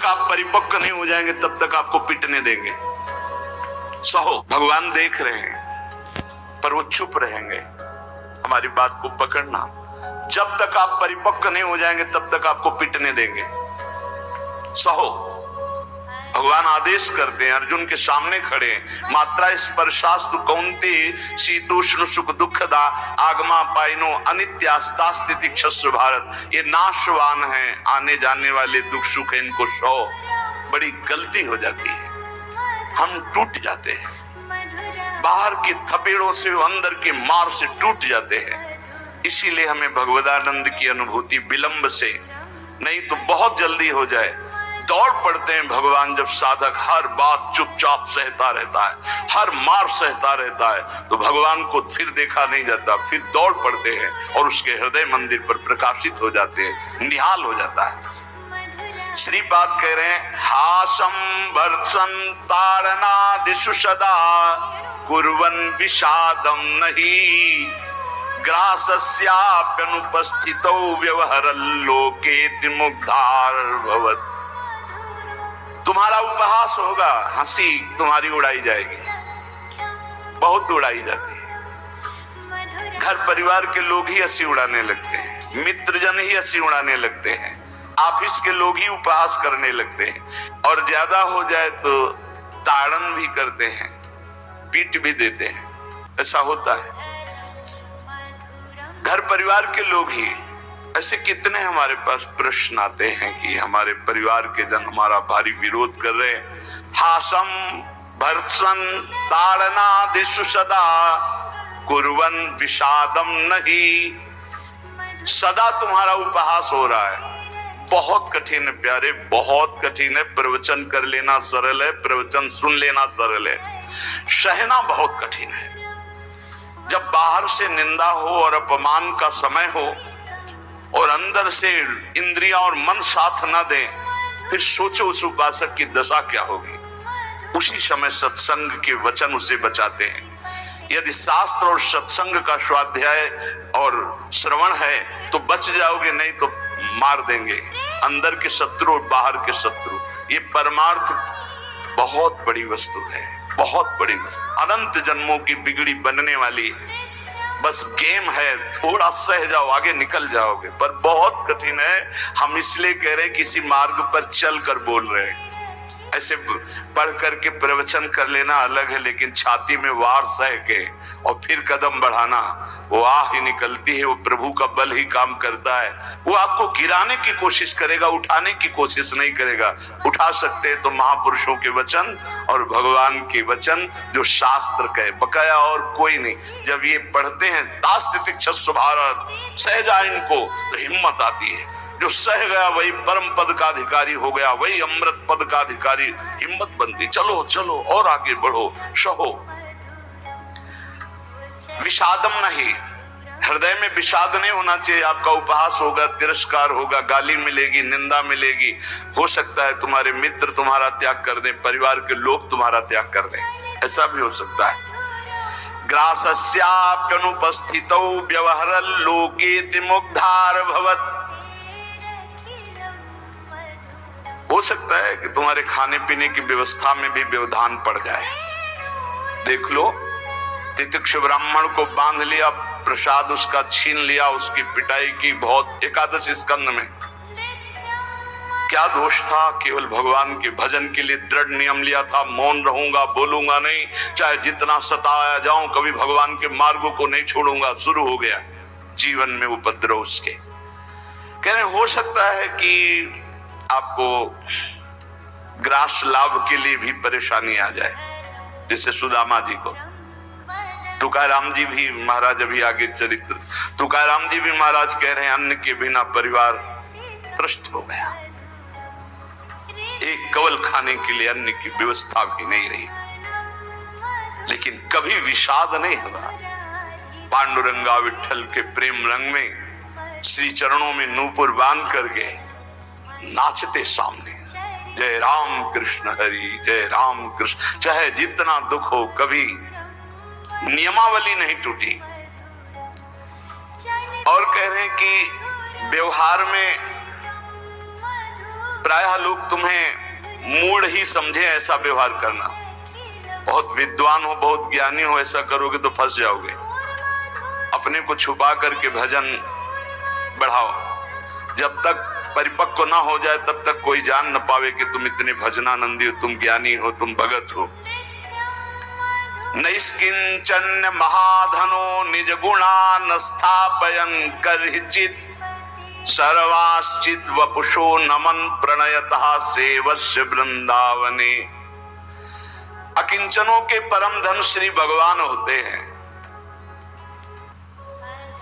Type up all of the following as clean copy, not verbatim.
तक आप परिपक्व नहीं हो जाएंगे तब तक आपको पिटने देंगे। सहो, भगवान देख रहे हैं पर वो चुप रहेंगे। हमारी बात को पकड़ना, जब तक आप परिपक्व नहीं हो जाएंगे तब तक आपको पिटने देंगे। सहो, भगवान आदेश करते हैं, अर्जुन के सामने खड़े, मात्रा स्पर्शास्तु कौन्तेय शीतोष्ण सुख दुखदा आगमा पाइनो अनित्यास्तास्तिति क्षस्व भारत। ये नाशवान है, आने जाने वाले दुख सुख इनको सहो। बड़ी गलती हो जाती है, हम टूट जाते हैं, बाहर की थपेड़ों से अंदर के मार से टूट जाते हैं। इसीलिए हमें भगवदानंद की अनुभूति विलंब से नहीं तो बहुत जल्दी हो जाए। दौड़ पड़ते हैं भगवान जब साधक हर बात चुपचाप सहता रहता है, हर मार सहता रहता है, तो भगवान को फिर देखा नहीं जाता, फिर दौड़ पड़ते हैं और उसके हृदय मंदिर पर प्रकाशित हो जाते हैं, निहाल हो जाता है। श्रीपाद कह रहे हैं, हासम भर्त्सन ताड़नादिषु सदा कुर्वन् विषादम नहीं ग्रासस्याप्यनुपस्थितौ व्यवहरल्लोके मुग्धार भवत्। तुम्हारा उपहास होगा, हंसी तुम्हारी उड़ाई जाएगी, बहुत उड़ाई जाती है। घर परिवार के लोग ही हंसी उड़ाने लगते हैं, मित्रजन ही हंसी उड़ाने लगते हैं, ऑफिस के लोग ही उपहास करने लगते हैं, और ज्यादा हो जाए तो ताड़न भी करते हैं, पीट भी देते हैं। ऐसा होता है, घर परिवार के लोग ही। ऐसे कितने हमारे पास प्रश्न आते हैं कि हमारे परिवार के जन हमारा भारी विरोध कर रहे हैं। हासम भर्त्सन ताड़नादिषु सदा कुर्वन् विषादम नहीं। सदा तुम्हारा उपहास हो रहा है। बहुत कठिन है प्यारे, बहुत कठिन है। प्रवचन कर लेना सरल है, प्रवचन सुन लेना सरल है, सहना बहुत कठिन है। जब बाहर से निंदा हो और अपमान का समय हो और अंदर से इंद्रियां और मन साथ ना दे, फिर सोचो उस उपासक की दशा क्या होगी। उसी समय सत्संग के वचन उसे बचाते हैं। यदि शास्त्र और सत्संग का स्वाध्याय और श्रवण है तो बच जाओगे, नहीं तो मार देंगे अंदर के शत्रु और बाहर के शत्रु। ये परमार्थ बहुत बड़ी वस्तु है, बहुत बड़ी वस्तु, अनंत जन्मों की बिगड़ी बनने वाली। बस गेम है, थोड़ा सह जाओ आगे निकल जाओगे, पर बहुत कठिन है। हम इसलिए कह रहे हैं किसी मार्ग पर चल कर बोल रहे हैं। ऐसे पढ़ करके प्रवचन कर लेना अलग है, लेकिन छाती में वार सह के और फिर कदम बढ़ाना, वो आह ही निकलती है। वो प्रभु का बल ही काम करता है। वो आपको गिराने की कोशिश करेगा, उठाने की कोशिश नहीं करेगा। उठा सकते हैं तो महापुरुषों के वचन और भगवान के वचन जो शास्त्र कहे, बकाया और कोई नहीं। जब ये पढ़ते हैं दास्तितिक्षस्व भारत, सह जा इनको, तो हिम्मत आती है। जो सह गया वही परम पद का अधिकारी हो गया, वही अमृत पद का अधिकारी। हिम्मत बनती, चलो चलो और आगे बढ़ो, सहो। विषादम नहीं, हृदय में विषाद नहीं होना चाहिए। आपका उपहास होगा, तिरस्कार होगा, गाली मिलेगी, निंदा मिलेगी। हो सकता है तुम्हारे मित्र तुम्हारा त्याग कर दें, परिवार के लोग तुम्हारा त्याग कर दें, ऐसा भी हो सकता है। ग्रासस्याप्यनुपस्थितौ व्यवहरल्लोके मुग्धार भवत्। हो सकता है कि तुम्हारे खाने पीने की व्यवस्था में भी व्यवधान पड़ जाए। देख लो, तितिक्ष ब्राह्मण को बांध लिया, प्रसाद उसका छीन लिया, उसकी पिटाई की बहुत। एकादश स्कंद में क्या दोष था? केवल भगवान के भजन के लिए दृढ़ नियम लिया था, मौन रहूंगा, बोलूंगा नहीं, चाहे जितना सताया जाऊं, कभी भगवान के मार्गों को नहीं छोड़ूंगा। शुरू हो गया जीवन में उपद्रव उसके। कह रहे हो सकता है कि आपको ग्रास लाभ के लिए भी परेशानी आ जाए, जैसे सुदामा जी को। तुकाराम जी भी महाराज, अभी आगे चरित्र, तुकाराम जी भी महाराज कह रहे हैं अन्न के बिना परिवार त्रस्त हो गया। एक कवल खाने के लिए अन्न की व्यवस्था भी नहीं रही, लेकिन कभी विषाद नहीं हुआ। पांडुरंगा विठल के प्रेम रंग में श्री चरणों में नूपुर बांध करके नाचते सामने, जय राम कृष्ण हरि, जय राम कृष्ण। चाहे जितना दुख हो, कभी नियमावली नहीं टूटी। और कह रहे हैं कि व्यवहार में प्रायः लोग तुम्हें मूढ़ ही समझे ऐसा व्यवहार करना। बहुत विद्वान हो, बहुत ज्ञानी हो, ऐसा करोगे तो फंस जाओगे। अपने को छुपा करके भजन बढ़ाओ। जब तक परिपक्व ना हो जाए तब तक कोई जान न पावे कि तुम इतने भजनानंदी हो, तुम ज्ञानी हो, तुम भगत हो। नैष्किंचन महाधनो निज गुणान स्थापयन करहिचित सर्वाश्चित वपुषो नमन प्रणयतः सेवस्य वृंदावने। अकिंचनों के परम धन श्री भगवान होते हैं।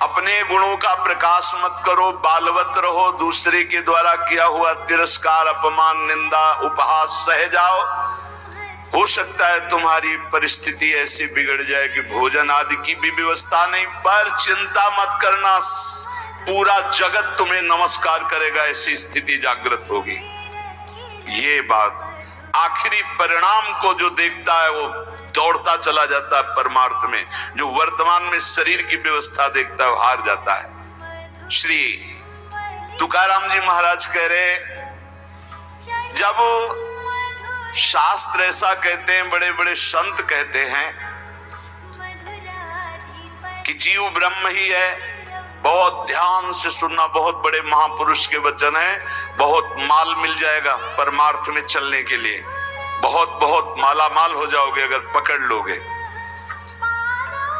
अपने गुणों का प्रकाश मत करो, बालवत रहो, दूसरे के द्वारा किया हुआ तिरस्कार, अपमान, निंदा, उपहास सह जाओ। हो सकता है तुम्हारी परिस्थिति ऐसी बिगड़ जाए कि भोजन आदि की भी व्यवस्था नहीं, पर चिंता मत करना, पूरा जगत तुम्हें नमस्कार करेगा, ऐसी स्थिति जागृत होगी। ये बात आखिरी परिणाम को जो देखता है वो दौड़ता चला जाता है परमार्थ में। जो वर्तमान में शरीर की व्यवस्था देखता है वो हार जाता है। श्री तुकाराम जी महाराज कह रहे, जब शास्त्र ऐसा कहते हैं, बड़े बड़े संत कहते हैं कि जीव ब्रह्म ही है, बहुत ध्यान से सुनना, बहुत बड़े महापुरुष के वचन है। बहुत माल मिल जाएगा परमार्थ में चलने के लिए, बहुत मालामाल हो जाओगे अगर पकड़ लोगे।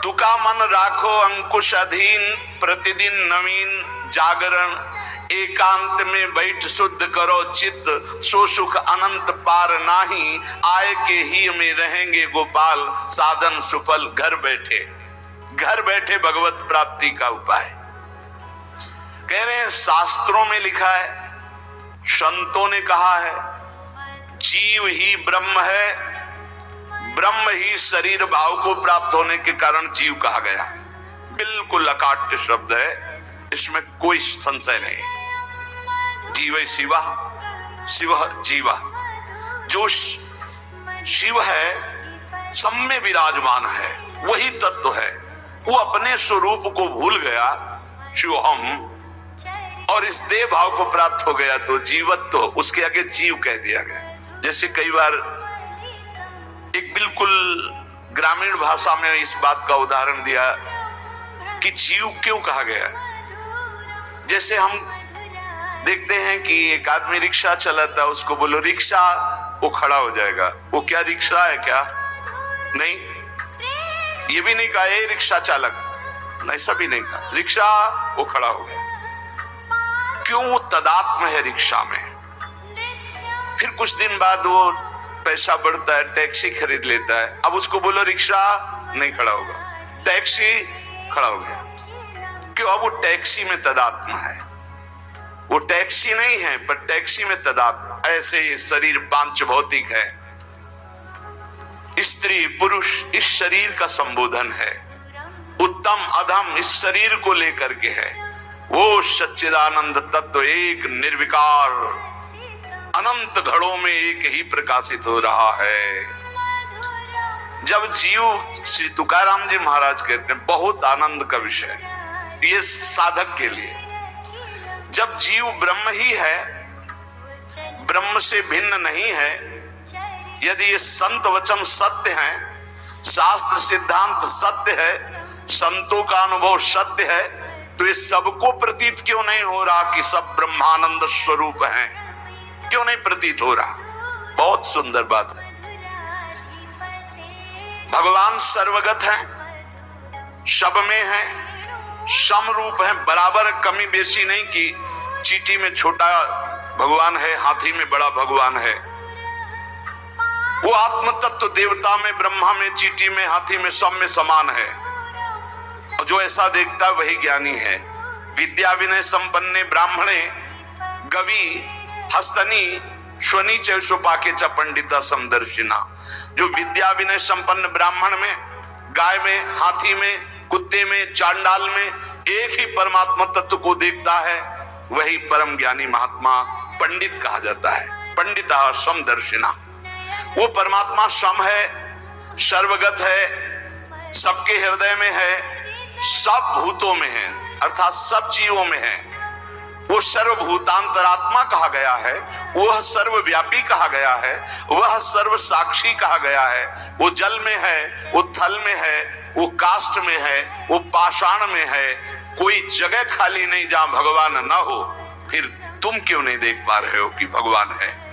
तुका मन राखो अंकुश अधीन, प्रतिदिन नवीन जागरण, एकांत में बैठ शुद्ध करो चित्त, सो सुख अनंत पार नाही, आय के ही में रहेंगे गोपाल, साधन सुफल घर बैठे भगवत प्राप्ति का उपाय। कह रहे हैं शास्त्रों में लिखा है, संतों ने कहा है, जीव ही ब्रह्म है, ब्रह्म ही शरीर भाव को प्राप्त होने के कारण जीव कहा गया। बिल्कुल अकाट्य शब्द है, इसमें कोई संशय नहीं। जीव शिवा, शिव जीवा, जो शिव है सब में विराजमान है, वही तत्व है। वो अपने स्वरूप को भूल गया, शिवहम, और इस देह भाव को प्राप्त हो गया तो जीवत्व तो उसके आगे जीव कह दिया गया। जैसे कई बार एक बिल्कुल ग्रामीण भाषा में इस बात का उदाहरण दिया कि जीव क्यों कहा गया। जैसे हम देखते हैं कि एक आदमी रिक्शा चलाता है, उसको बोलो रिक्शा, वो खड़ा हो जाएगा। वो क्या रिक्शा है क्या? नहीं, ये भी नहीं कहा ये रिक्शा चालक, ऐसा भी नहीं कहा, रिक्शा, वो खड़ा हो गया। क्यों? तदात्म है रिक्शा में। फिर कुछ दिन बाद वो पैसा बढ़ता है, टैक्सी खरीद लेता है, अब उसको बोलो रिक्शा, नहीं खड़ा होगा, टैक्सी, खड़ा हो गया। क्यों? अब वो टैक्सी में तदात्म है, वो टैक्सी नहीं है पर टैक्सी में तदात्म। ऐसे ये शरीर पांच भौतिक है, स्त्री पुरुष इस शरीर का संबोधन है, उत्तम अधम इस शरीर को लेकर के है। वो सच्चिदानंद तत्व एक निर्विकार अनंत घड़ों में एक ही प्रकाशित हो रहा है। जब जीव, श्री तुकाराम जी महाराज कहते हैं, बहुत आनंद का विषय ये साधक के लिए, जब जीव ब्रह्म ही है, ब्रह्म से भिन्न नहीं है, यदि ये संत वचन सत्य है, शास्त्र सिद्धांत सत्य है, संतों का अनुभव सत्य है, तो ये सबको प्रतीत क्यों नहीं हो रहा कि सब ब्रह्मानंद स्वरूप हैं? क्यों नहीं प्रतीत हो रहा? बहुत सुंदर बात है। भगवान सर्वगत है, सब में है, समरूप है, बराबर, कमी बेसी नहीं कि चींटी में छोटा भगवान है, हाथी में बड़ा भगवान है। वो आत्म तत्व देवता में, ब्रह्मा में, चींटी में, हाथी में, सब में समान है। और जो ऐसा देखता है वही ज्ञानी है। विद्या विनय संपन्ने ब्राह्मणे गवि हस्तनी स्वनी चौपाके च पंडिता समदर्शिना। जो विद्या विनय संपन्न ब्राह्मण में, गाय में, हाथी में, कुत्ते में, चांडाल में एक ही परमात्मा तत्व को देखता है, वही परम ज्ञानी महात्मा पंडित कहा जाता है। पंडिता समदर्शिना। वो परमात्मा सम है, सर्वगत है, सबके हृदय में है, सब भूतों में है, अर्थात सब जीवों में है। वो सर्वभूतांतरात्मा कहा गया है, वह सर्वव्यापी कहा गया है, वह सर्व साक्षी कहा गया है। वो जल में है, वो थल में है, वो काष्ठ में है, वो पाषाण में है। कोई जगह खाली नहीं जहां भगवान ना हो। फिर तुम क्यों नहीं देख पा रहे हो कि भगवान है?